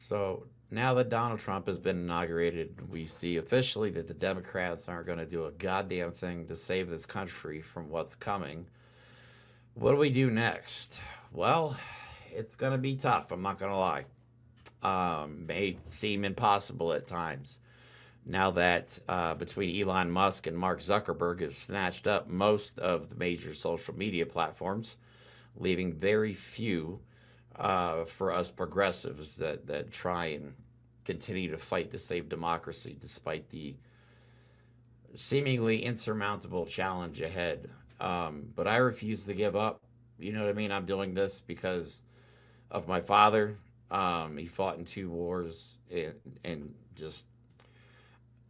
So now that Donald Trump has been inaugurated, we see officially that the Democrats aren't going to do a goddamn thing to save this country from what's coming. What do we do next? Well, it's going to be tough. I'm not going to lie. May seem impossible at times. Now that between Elon Musk and Mark Zuckerberg have snatched up most of the major social media platforms, leaving very few for us progressives that try and continue to fight to save democracy despite the seemingly insurmountable challenge ahead. But I refuse to give up. You know what I mean? I'm doing this because of my father. He fought in two wars and just,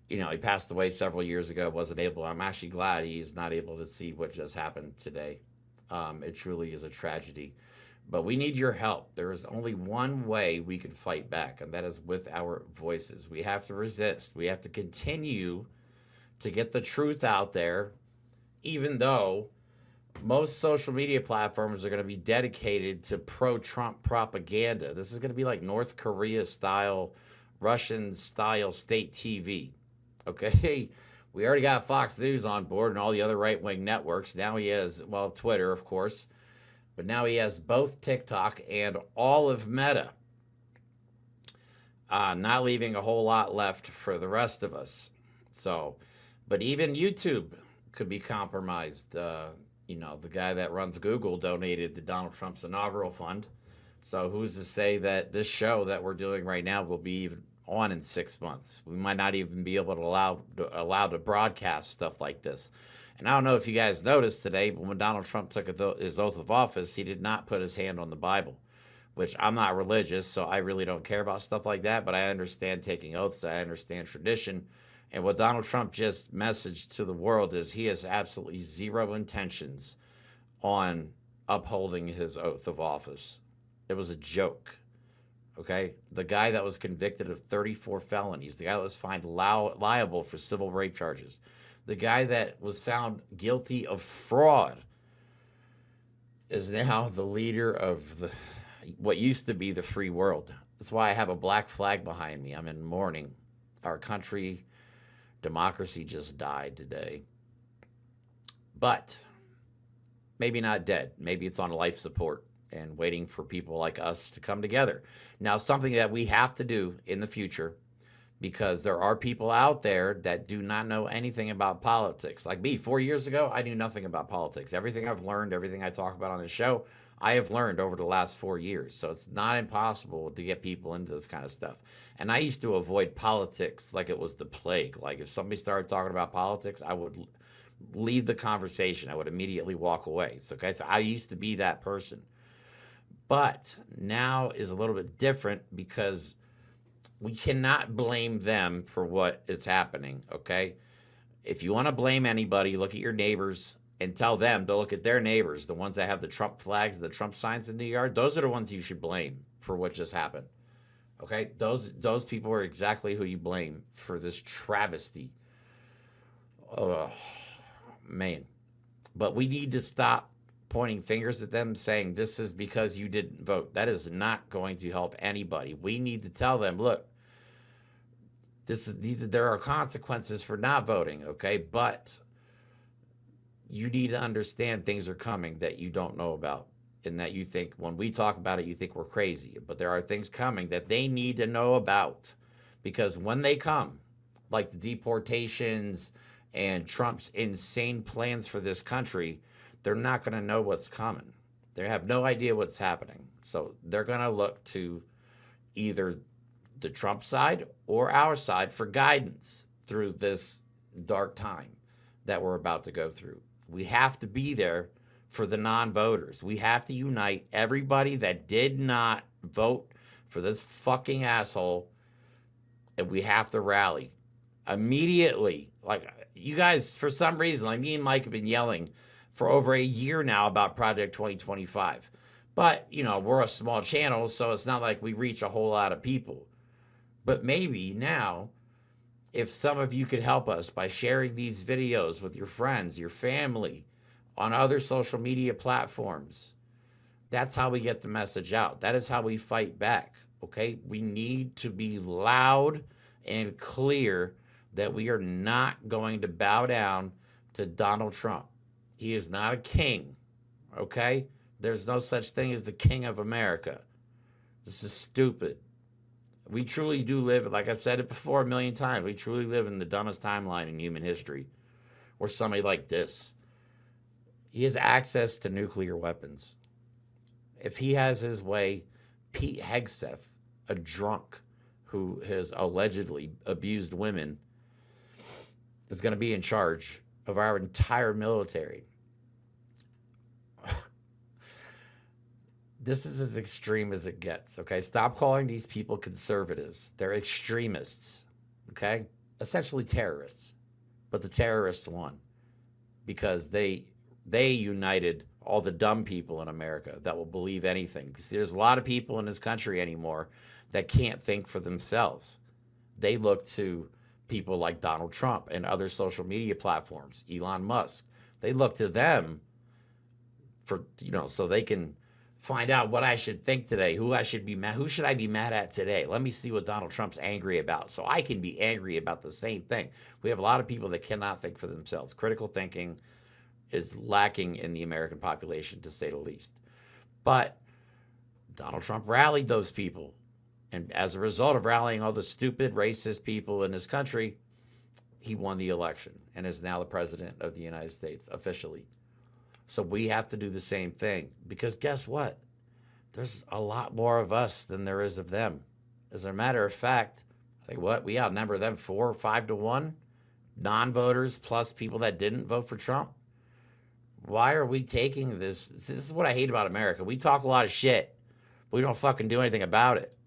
he passed away several years ago. Wasn't able. I'm actually glad he's not able to see what just happened today. It truly is a tragedy. But we need your help. There is only one way we can fight back, and that is with our voices. We have to resist. We have to continue to get the truth out there, even though most social media platforms are going to be dedicated to pro-Trump propaganda. This is going to be like North Korea style, Russian style state TV. Okay, we already got Fox News on board and all the other right-wing networks. Now he has, well, Twitter, of course, but now he has both TikTok and all of Meta. Not leaving a whole lot left for the rest of us. So, but even YouTube could be compromised. The guy that runs Google donated to Donald Trump's inaugural fund. So who's to say that this show that we're doing right now will be even on in 6 months? We might not even be able to allow to broadcast stuff like this. And I don't know if you guys noticed today, but when Donald Trump took his oath of office, he did not put his hand on the Bible, which I'm not religious, so I really don't care about stuff like that, but I understand taking oaths. I understand tradition. And what Donald Trump just messaged to the world is he has absolutely zero intentions on upholding his oath of office. It was a joke. Okay? The guy that was convicted of 34 felonies, the guy that was found liable for civil rape charges, the guy that was found guilty of fraud is now the leader of what used to be the free world. That's why I have a black flag behind me. I'm in mourning. Our country, democracy just died today. But maybe not dead. Maybe it's on life support and waiting for people like us to come together. Now, something that we have to do in the future, because there are people out there that do not know anything about politics. Like me, 4 years ago, I knew nothing about politics. Everything I've learned, everything I talk about on the show, I have learned over the last 4 years. So it's not impossible to get people into this kind of stuff. And I used to avoid politics like it was the plague. Like if somebody started talking about politics, I would leave the conversation. I would immediately walk away. So I used to be that person. But now is a little bit different because we cannot blame them for what is happening, okay? If you want to blame anybody, look at your neighbors and tell them to look at their neighbors, the ones that have the Trump flags, the Trump signs in the yard. Those are the ones you should blame for what just happened, okay? Those people are exactly who you blame for this travesty. Oh, man. But we need to stop pointing fingers at them saying this is because you didn't vote. That is not going to help anybody. We need to tell them, look, there are consequences for not voting, okay? But you need to understand things are coming that you don't know about, and that you think when we talk about it, you think we're crazy. But there are things coming that they need to know about, because when they come, like the deportations and Trump's insane plans for this country, they're not going to know what's coming. They have no idea what's happening. So they're going to look to either the Trump side or our side for guidance through this dark time that we're about to go through. We have to be there for the non-voters. We have to unite everybody that did not vote for this fucking asshole, and we have to rally immediately. Like, you guys, for some reason, like me and Mike have been yelling for over a year now about Project 2025. But, we're a small channel, so it's not like we reach a whole lot of people. But maybe now, if some of you could help us by sharing these videos with your friends, your family, on other social media platforms, that's how we get the message out. That is how we fight back. Okay? We need to be loud and clear that we are not going to bow down to Donald Trump. He is not a king. Okay? There's no such thing as the king of America. This is stupid. We truly do live, like I've said it before a million times, we truly live in the dumbest timeline in human history where somebody like this, he has access to nuclear weapons. If he has his way, Pete Hegseth, a drunk who has allegedly abused women, is going to be in charge of our entire military. This is as extreme as it gets, okay? Stop calling these people conservatives. They're extremists, okay? Essentially terrorists. But the terrorists won because they united all the dumb people in America that will believe anything. Because there's a lot of people in this country anymore that can't think for themselves. They look to people like Donald Trump and other social media platforms, Elon Musk. They look to them for, so they can find out what I should think today, who should I be mad at today? Let me see what Donald Trump's angry about so I can be angry about the same thing. We have a lot of people that cannot think for themselves. Critical thinking is lacking in the American population, to say the least. But Donald Trump rallied those people. And as a result of rallying all the stupid, racist people in this country, he won the election and is now the president of the United States officially. So we have to do the same thing because guess what? There's a lot more of us than there is of them. As a matter of fact, we outnumber them 4 or 5 to 1, non-voters plus people that didn't vote for Trump. Why are we taking this? This is what I hate about America. We talk a lot of shit, but we don't fucking do anything about it.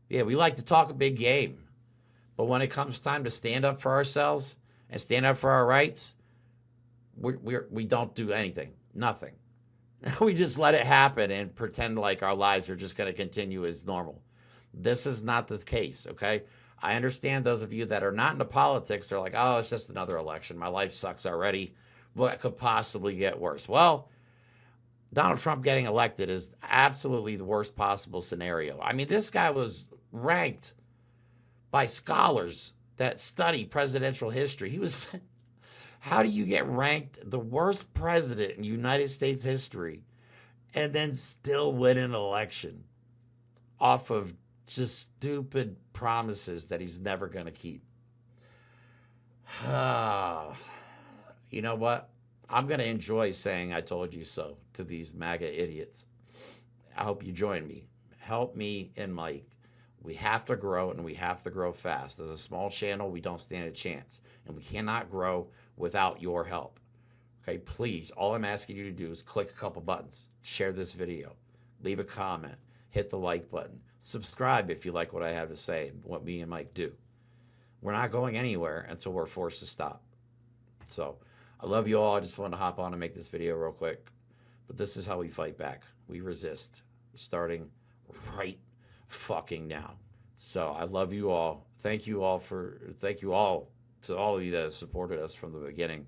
Yeah, we like to talk a big game, but when it comes time to stand up for ourselves and stand up for our rights, we don't do anything, nothing. We just let it happen and pretend like our lives are just going to continue as normal. This is not the case, okay? I understand those of you that are not into politics are like, oh, it's just another election. My life sucks already. What could possibly get worse? Well, Donald Trump getting elected is absolutely the worst possible scenario. I mean, this guy was ranked by scholars that study presidential history. He was... How do you get ranked the worst president in United States history and then still win an election off of just stupid promises that he's never going to keep? You know what? I'm going to enjoy saying I told you so to these MAGA idiots. I hope you join me. Help me and Mike. We have to grow, and we have to grow fast. As a small channel, we don't stand a chance, and we cannot grow without your help. Okay, please, all I'm asking you to do is click a couple buttons, share this video, leave a comment, hit the like button, subscribe if you like what I have to say, what me and Mike do. We're not going anywhere until we're forced to stop. So, I love you all. I just wanted to hop on and make this video real quick. But this is how we fight back. We resist, starting right fucking now. So I love you all. Thank you all to all of you that have supported us from the beginning.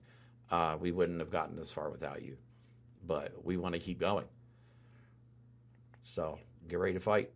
We wouldn't have gotten this far without you, but we want to keep going. So get ready to fight.